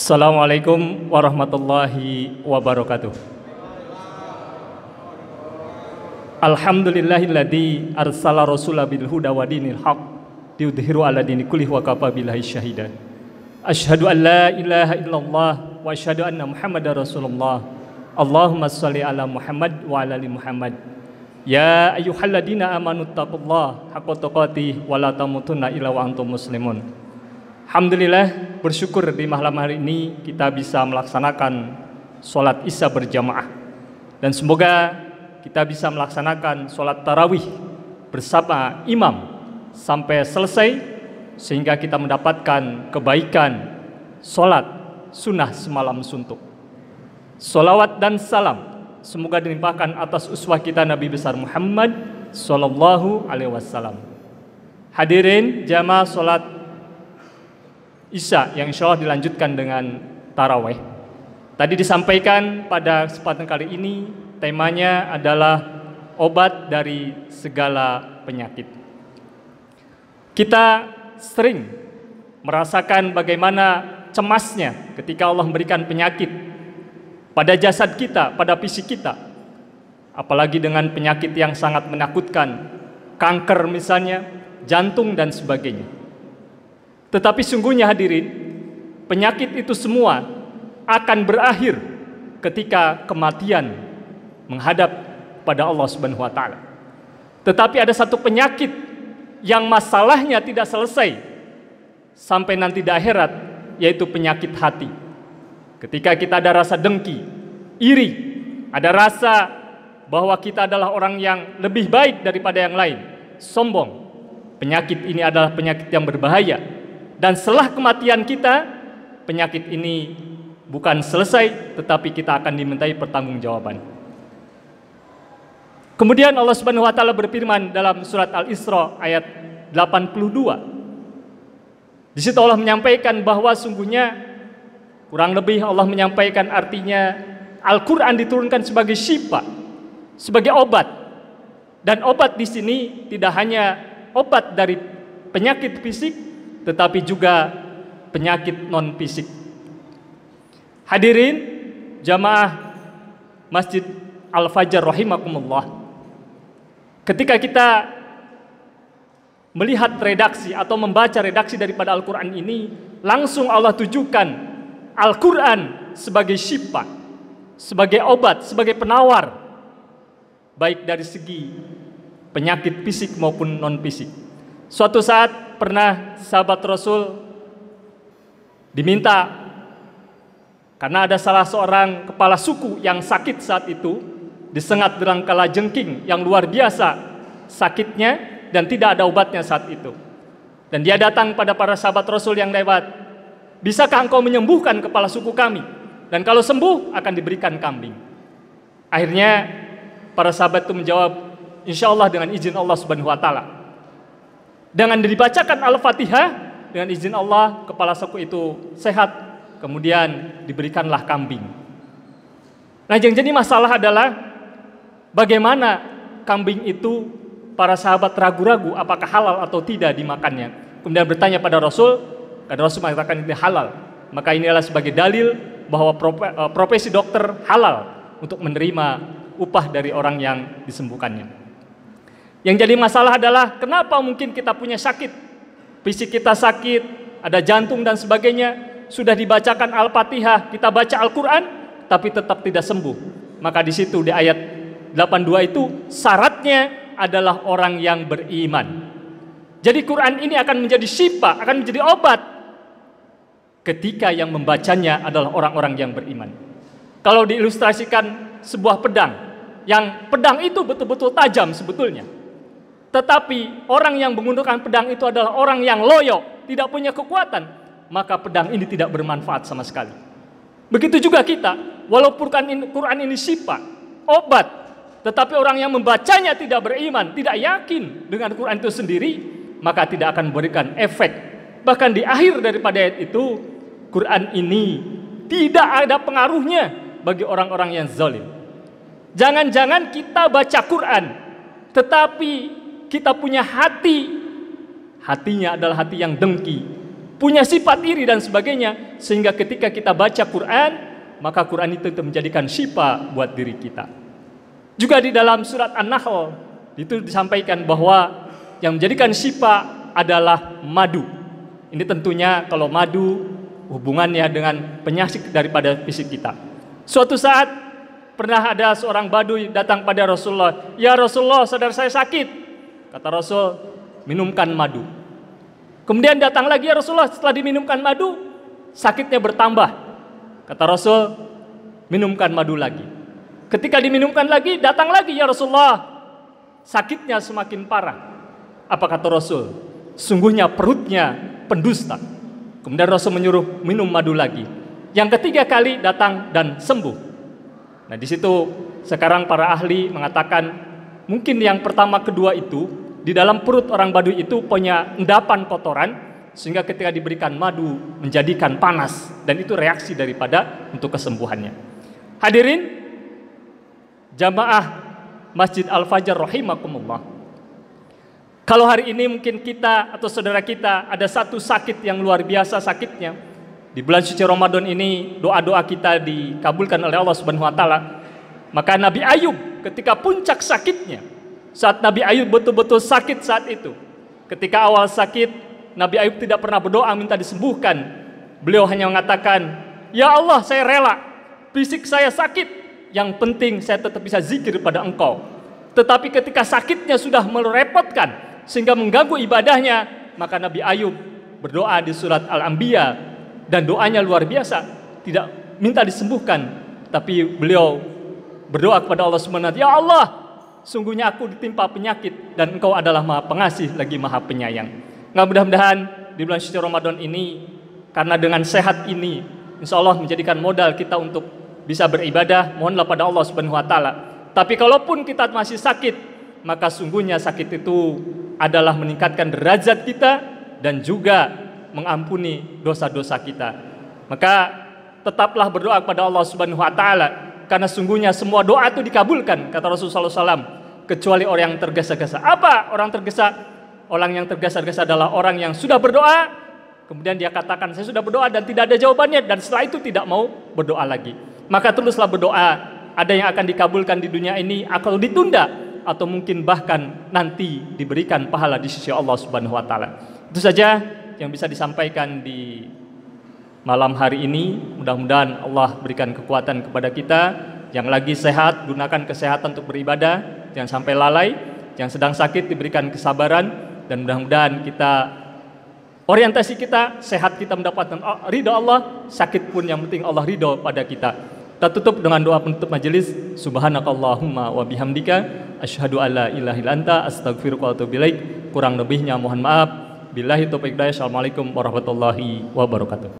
Assalamualaikum warahmatullahi wabarakatuh. Alhamdulillahilladzi arsala rasulahu bil huda wa dinil haq liyudhiru ala dini kullihi wa kafa billahi syahida. Asyhadu an la ilaha illallah wa asyhadu anna Muhammadar Rasulullah. Allahumma shalli ala Muhammad wa ala ali Muhammad. Ya ayyuhalladzina amanu taqullaha haqqa tuqatih wa la tamutunna illa wa antum muslimun. Alhamdulillah, bersyukur di malam hari ini kita bisa melaksanakan sholat isya berjamaah. Dan semoga kita bisa melaksanakan sholat tarawih bersama imam sampai selesai, sehingga kita mendapatkan kebaikan sholat sunnah semalam suntuk. Sholawat dan salam semoga dilimpahkan atas uswah kita Nabi besar Muhammad Sallallahu Alaihi Wasallam. Hadirin jamaah sholat Isya yang insya Allah dilanjutkan dengan taraweh. Tadi disampaikan pada kesempatan kali ini temanya adalah obat dari segala penyakit. Kita sering merasakan bagaimana cemasnya ketika Allah memberikan penyakit pada jasad kita, pada fisik kita. Apalagi dengan penyakit yang sangat menakutkan, kanker misalnya, jantung dan sebagainya. Tetapi sungguhnya hadirin, penyakit itu semua akan berakhir ketika kematian menghadap pada Allah Subhanahu wa taala. Tetapi ada satu penyakit yang masalahnya tidak selesai sampai nanti di akhirat, yaitu penyakit hati. Ketika kita ada rasa dengki, iri, ada rasa bahwa kita adalah orang yang lebih baik daripada yang lain, sombong. Penyakit ini adalah penyakit yang berbahaya. Dan setelah kematian kita, penyakit ini bukan selesai, tetapi kita akan dimintai pertanggungjawaban. Kemudian Allah Subhanahu wa taala berfirman dalam surat Al-Isra ayat 82. Di situ Allah menyampaikan bahwa sungguhnya, kurang lebih Allah menyampaikan artinya Al-Qur'an diturunkan sebagai syifa, sebagai obat. Dan obat di sini tidak hanya obat dari penyakit fisik, tetapi juga penyakit non fisik. Hadirin jamaah Masjid Al-Fajar rahimakumullah, ketika kita melihat redaksi atau membaca redaksi daripada Al-Quran ini, langsung Allah tujukan Al-Quran sebagai syifa, sebagai obat, sebagai penawar, baik dari segi penyakit fisik maupun non fisik. Suatu saat pernah sahabat Rasul diminta, karena ada salah seorang kepala suku yang sakit saat itu, disengat dengan kalajengking yang luar biasa sakitnya dan tidak ada obatnya saat itu. Dan dia datang pada para sahabat Rasul yang lewat, bisakah engkau menyembuhkan kepala suku kami? Dan kalau sembuh akan diberikan kambing. Akhirnya para sahabat itu menjawab, insya Allah dengan izin Allah Subhanahu wa taala. Dengan dibacakan Al-Fatihah, dengan izin Allah kepala suku itu sehat, kemudian diberikanlah kambing. Nah, yang jadi masalah adalah bagaimana kambing itu para sahabat ragu-ragu apakah halal atau tidak dimakannya. Kemudian bertanya pada Rasul, dan Rasul mengatakan ini halal. Maka inilah sebagai dalil bahwa profesi dokter halal untuk menerima upah dari orang yang disembuhkannya. Yang jadi masalah adalah kenapa mungkin kita punya sakit, fisik kita sakit, ada jantung dan sebagainya, sudah dibacakan Al-Fatihah, kita baca Al-Quran, tapi tetap tidak sembuh. Maka di situ di ayat 82 itu syaratnya adalah orang yang beriman. Jadi Quran ini akan menjadi syifa, akan menjadi obat ketika yang membacanya adalah orang-orang yang beriman. Kalau diilustrasikan sebuah pedang, yang pedang itu betul-betul tajam sebetulnya, tetapi orang yang menggunakan pedang itu adalah orang yang loyo, tidak punya kekuatan, maka pedang ini tidak bermanfaat sama sekali. Begitu juga kita, walaupun Quran ini syifa, obat, tetapi orang yang membacanya tidak beriman, tidak yakin dengan Quran itu sendiri, maka tidak akan memberikan efek. Bahkan di akhir daripada ayat itu, Quran ini tidak ada pengaruhnya bagi orang-orang yang zalim. Jangan-jangan kita baca Quran, tetapi kita punya hatinya adalah hati yang dengki, punya sifat iri dan sebagainya, sehingga ketika kita baca Quran, maka Quran itu menjadikan syifa buat diri kita. Juga di dalam surat An-Nahl itu disampaikan bahwa yang menjadikan syifa adalah madu. Ini tentunya kalau madu hubungannya dengan penyakit daripada fisik kita. Suatu saat pernah ada seorang badui datang pada Rasulullah, "Ya Rasulullah, saudara saya sakit." Kata Rasul, "Minumkan madu." Kemudian datang lagi, "Ya Rasulullah, setelah diminumkan madu, sakitnya bertambah." Kata Rasul, "Minumkan madu lagi." Ketika diminumkan lagi, datang lagi, "Ya Rasulullah, sakitnya semakin parah." Apa kata Rasul? "Sungguhnya perutnya pendusta." Kemudian Rasul menyuruh minum madu lagi. Yang ketiga kali datang dan sembuh. Nah, di situ sekarang para ahli mengatakan mungkin yang pertama kedua itu di dalam perut orang Baduy itu punya endapan kotoran, sehingga ketika diberikan madu menjadikan panas, dan itu reaksi daripada untuk kesembuhannya. Hadirin jamaah Masjid Al-Fajar rahimakumullah. Kalau hari ini mungkin kita atau saudara kita ada satu sakit yang luar biasa sakitnya, di bulan suci Ramadan ini doa-doa kita dikabulkan oleh Allah Subhanahu wa taala. Maka Nabi Ayub ketika puncak sakitnya, saat Nabi Ayub betul-betul sakit saat itu, ketika awal sakit, Nabi Ayub tidak pernah berdoa minta disembuhkan. Beliau hanya mengatakan, "Ya Allah, saya rela, fisik saya sakit, yang penting saya tetap bisa zikir pada Engkau." Tetapi ketika sakitnya sudah merepotkan sehingga mengganggu ibadahnya, maka Nabi Ayub berdoa di surat Al-Anbiya, dan doanya luar biasa, tidak minta disembuhkan, tapi beliau berdoa kepada Allah Subhanahu wa taala, "Ya Allah, sungguhnya aku ditimpa penyakit dan Engkau adalah Maha Pengasih lagi Maha Penyayang." Nah, mudah-mudahan di bulan suci Ramadan ini, karena dengan sehat ini insya Allah menjadikan modal kita untuk bisa beribadah, mohonlah pada Allah Subhanahu wa taala. Tapi kalaupun kita masih sakit, maka sungguhnya sakit itu adalah meningkatkan derajat kita dan juga mengampuni dosa-dosa kita. Maka tetaplah berdoa kepada Allah Subhanahu wa taala, karena sungguhnya semua doa itu dikabulkan, kata Rasulullah SAW, kecuali orang yang tergesa-gesa. Apa orang tergesa? Orang yang tergesa-gesa adalah orang yang sudah berdoa, kemudian dia katakan, "Saya sudah berdoa dan tidak ada jawabannya," dan setelah itu tidak mau berdoa lagi. Maka teruslah berdoa. Ada yang akan dikabulkan di dunia ini atau ditunda, atau mungkin bahkan nanti diberikan pahala di sisi Allah Subhanahu wa taala. Itu saja yang bisa disampaikan di malam hari ini. Mudah-mudahan Allah berikan kekuatan kepada kita. Yang lagi sehat, gunakan kesehatan untuk beribadah, jangan sampai lalai. Yang sedang sakit diberikan kesabaran, dan mudah-mudahan kita orientasi kita sehat, kita mendapatkan ridha Allah, sakit pun yang penting Allah ridha pada kita. Kita tutup dengan doa penutup majelis. Subhanakallahumma wa bihamdika asyhadu alla ilaha illa anta astaghfiruka wa atubu ilaik. Kurang lebihnya mohon maaf. Billahi taufiq hidayah. Assalamualaikum warahmatullahi wabarakatuh.